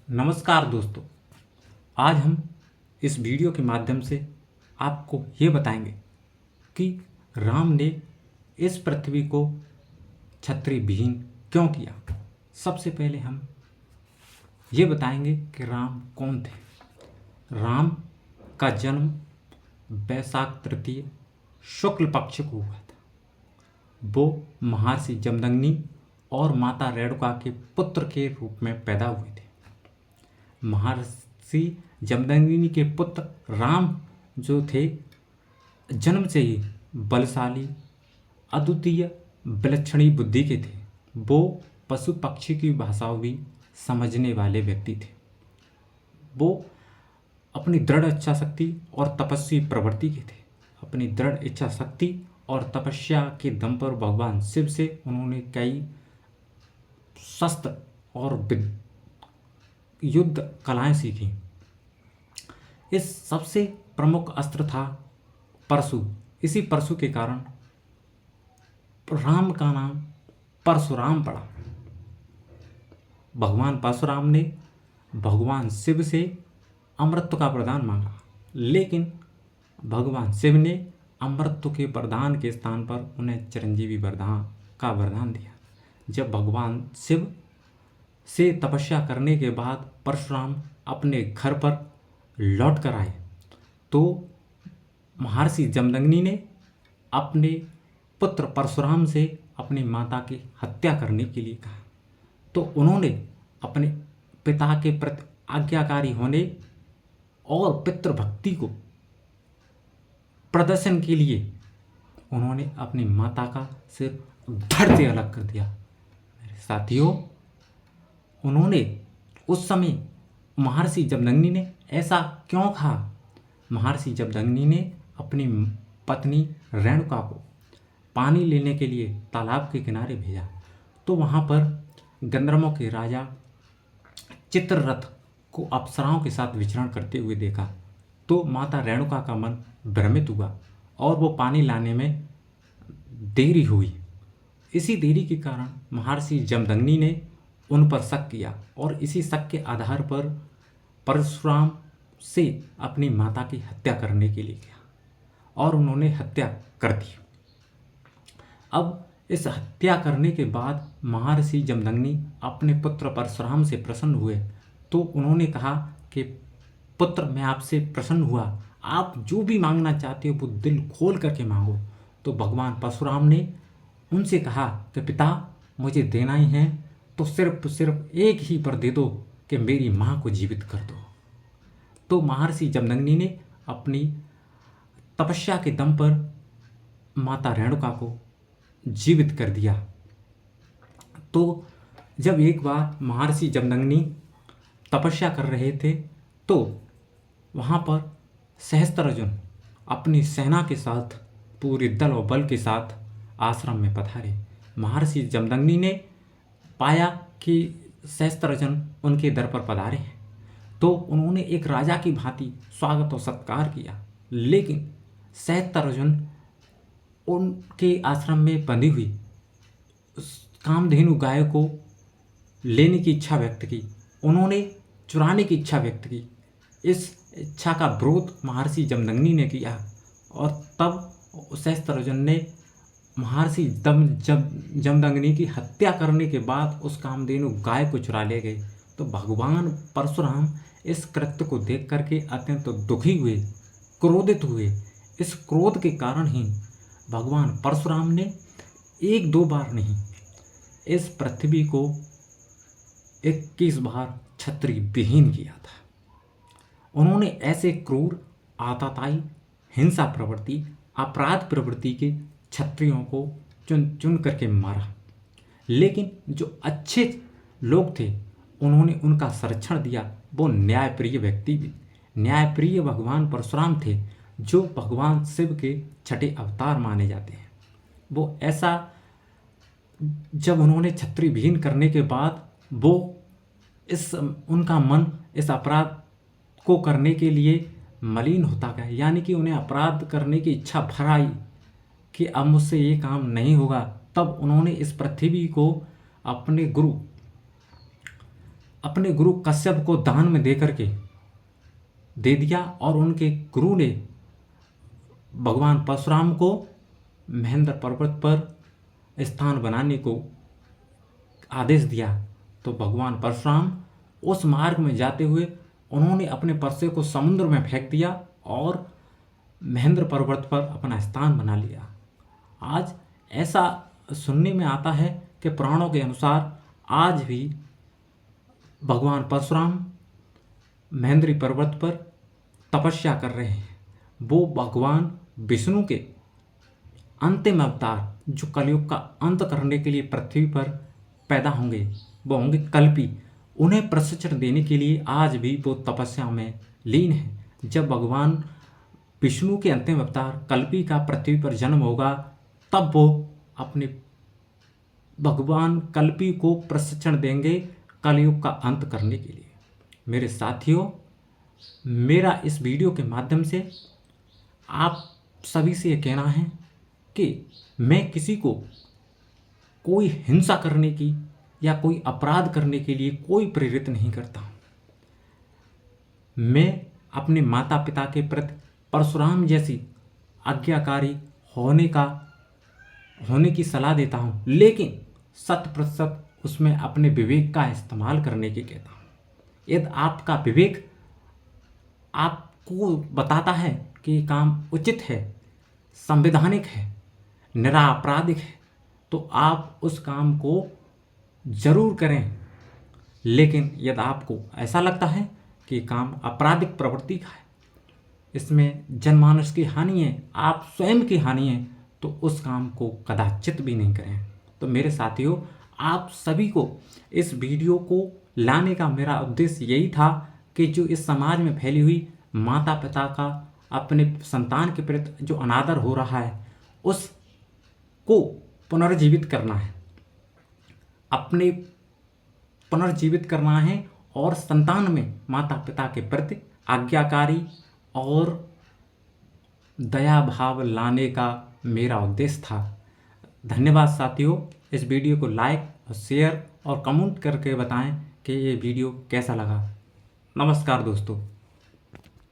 नमस्कार दोस्तों। आज हम इस वीडियो के माध्यम से आपको ये बताएंगे कि राम ने इस पृथ्वी को क्षत्रिय विहीन क्यों किया। सबसे पहले हम ये बताएंगे कि राम कौन थे। राम का जन्म वैशाख तृतीय शुक्ल पक्ष को हुआ था। वो महर्षि जमदग्नि और माता रेणुका के पुत्र के रूप में पैदा हुए थे। महर्षि जमदग्नि के पुत्र राम जो थे, जन्म से ही बलशाली, अद्वितीय, विलक्षणी बुद्धि के थे। वो पशु पक्षी की भाषाओं भी समझने वाले व्यक्ति थे। वो अपनी दृढ़ इच्छा शक्ति और तपस्वी प्रवृत्ति के थे। अपनी दृढ़ इच्छा शक्ति और तपस्या के दम पर भगवान शिव से उन्होंने कई शस्त्र और युद्ध कलाएं सीखी। इस सबसे प्रमुख अस्त्र था परशु। इसी परशु के कारण राम का नाम परशुराम पड़ा। भगवान परशुराम ने भगवान शिव से अमृत का वरदान मांगा, लेकिन भगवान शिव ने अमृत के वरदान के स्थान पर उन्हें चिरंजीवी वरदान का वरदान दिया। जब भगवान शिव से तपस्या करने के बाद परशुराम अपने घर पर लौट कर आए तो महर्षि जमदग्नि ने अपने पुत्र परशुराम से अपनी माता की हत्या करने के लिए कहा। तो उन्होंने अपने पिता के प्रति आज्ञाकारी होने और पितृभक्ति को प्रदर्शन के लिए उन्होंने अपनी माता का सिर धड़ से अलग कर दिया। मेरे साथियों, उन्होंने उस समय महर्षि जमदग्नि ने ऐसा क्यों कहा? महर्षि जमदग्नि ने अपनी पत्नी रेणुका को पानी लेने के लिए तालाब के किनारे भेजा तो वहाँ पर गंधर्वों के राजा चित्ररथ को अप्सराओं के साथ विचरण करते हुए देखा तो माता रेणुका का मन भ्रमित हुआ और वो पानी लाने में देरी हुई। इसी देरी के कारण महर्षि जमदग्नि ने उन पर शक किया और इसी शक के आधार पर परशुराम से अपनी माता की हत्या करने के लिए किया और उन्होंने हत्या कर दी। अब इस हत्या करने के बाद महर्षि जमदग्नि अपने पुत्र परशुराम से प्रसन्न हुए तो उन्होंने कहा कि पुत्र, मैं आपसे प्रसन्न हुआ, आप जो भी मांगना चाहते हो वो दिल खोल करके मांगो। तो भगवान परशुराम ने उनसे कहा कि पिता, मुझे देना ही है तो सिर्फ एक ही वर दे दो कि मेरी माँ को जीवित कर दो। तो महर्षि जमदग्नि ने अपनी तपस्या के दम पर माता रेणुका को जीवित कर दिया। तो जब एक बार महर्षि जमदग्नि तपस्या कर रहे थे तो वहाँ पर सहस्त्रार्जुन अपनी सेना के साथ, पूरे दल और बल के साथ आश्रम में पधारे। महर्षि जमदग्नि ने पाया कि सहस्त्रार्जुन उनके दर पर पधारे हैं तो उन्होंने एक राजा की भांति स्वागत और सत्कार किया, लेकिन सहस्त्रार्जुन उनके आश्रम में बंधी हुई कामधेनु गाय को लेने की इच्छा व्यक्त की, उन्होंने चुराने की इच्छा व्यक्त की। इस इच्छा का विरोध महर्षि जमदग्नि ने किया और तब सहस्त्रार्जुन ने महर्षि जमदग्नि की हत्या करने के बाद उस कामधेनु गाय को चुरा ले गए। तो भगवान परशुराम इस कृत्य को देख करके अत्यंत दुखी हुए, क्रोधित हुए। इस क्रोध के कारण ही भगवान परशुराम ने एक दो बार नहीं, इस पृथ्वी को 21 बार क्षत्रिय विहीन किया था। उन्होंने ऐसे क्रूर, आतताई, हिंसा प्रवृत्ति, अपराध प्रवृत्ति के क्षत्रियों को चुन चुन करके मारा, लेकिन जो अच्छे लोग थे उन्होंने उनका संरक्षण दिया। वो न्यायप्रिय व्यक्ति भी, न्यायप्रिय भगवान परशुराम थे जो भगवान शिव के छठे अवतार माने जाते हैं। वो ऐसा, जब उन्होंने क्षत्रिय विहीन करने के बाद वो उनका मन इस अपराध को करने के लिए मलिन होता गया, यानी कि उन्हें अपराध करने की इच्छा भर आई कि अब मुझसे ये काम नहीं होगा। तब उन्होंने इस पृथ्वी को अपने गुरु अपने गुरु कश्यप को दान में दे करके दे दिया और उनके गुरु ने भगवान परशुराम को महेंद्र पर्वत पर स्थान बनाने को आदेश दिया। तो भगवान परशुराम उस मार्ग में जाते हुए उन्होंने अपने परसे को समुद्र में फेंक दिया और महेंद्र पर्वत पर अपना स्थान बना लिया। आज ऐसा सुनने में आता है कि पुराणों के अनुसार आज भी भगवान परशुराम महेंद्री पर्वत पर तपस्या कर रहे हैं। वो भगवान विष्णु के अंतिम अवतार जो कलयुग का अंत करने के लिए पृथ्वी पर पैदा होंगे, वो होंगे कल्पी। उन्हें प्रशिक्षण देने के लिए आज भी वो तपस्या में लीन है। जब भगवान विष्णु के अंतिम अवतार कल्पी का पृथ्वी पर जन्म होगा, तब वो अपने भगवान कल्पी को प्रशिक्षण देंगे कलयुग का अंत करने के लिए। मेरे साथियों, मेरा इस वीडियो के माध्यम से आप सभी से ये कहना है कि मैं किसी को कोई हिंसा करने की या कोई अपराध करने के लिए कोई प्रेरित नहीं करता। मैं अपने माता पिता के प्रति परशुराम जैसी आज्ञाकारी होने की सलाह देता हूँ, लेकिन 100% उसमें अपने विवेक का इस्तेमाल करने की कहता हूँ। यदि आपका विवेक आपको बताता है कि ये काम उचित है, संवैधानिक है, निरपराधिक है, तो आप उस काम को जरूर करें। लेकिन यदि आपको ऐसा लगता है कि ये काम आपराधिक प्रवृत्ति का है, इसमें जनमानस की हानि है, आप स्वयं की हानि है, तो उस काम को कदाचित भी नहीं करें। तो मेरे साथियों, आप सभी को इस वीडियो को लाने का मेरा उद्देश्य यही था कि जो इस समाज में फैली हुई माता पिता का अपने संतान के प्रति जो अनादर हो रहा है, उसको पुनर्जीवित करना है, अपने पुनर्जीवित करना है और संतान में माता पिता के प्रति आज्ञाकारी और दया भाव लाने का मेरा उद्देश्य था। धन्यवाद साथियों। इस वीडियो को लाइक और शेयर और कमेंट करके बताएं कि ये वीडियो कैसा लगा। नमस्कार दोस्तों।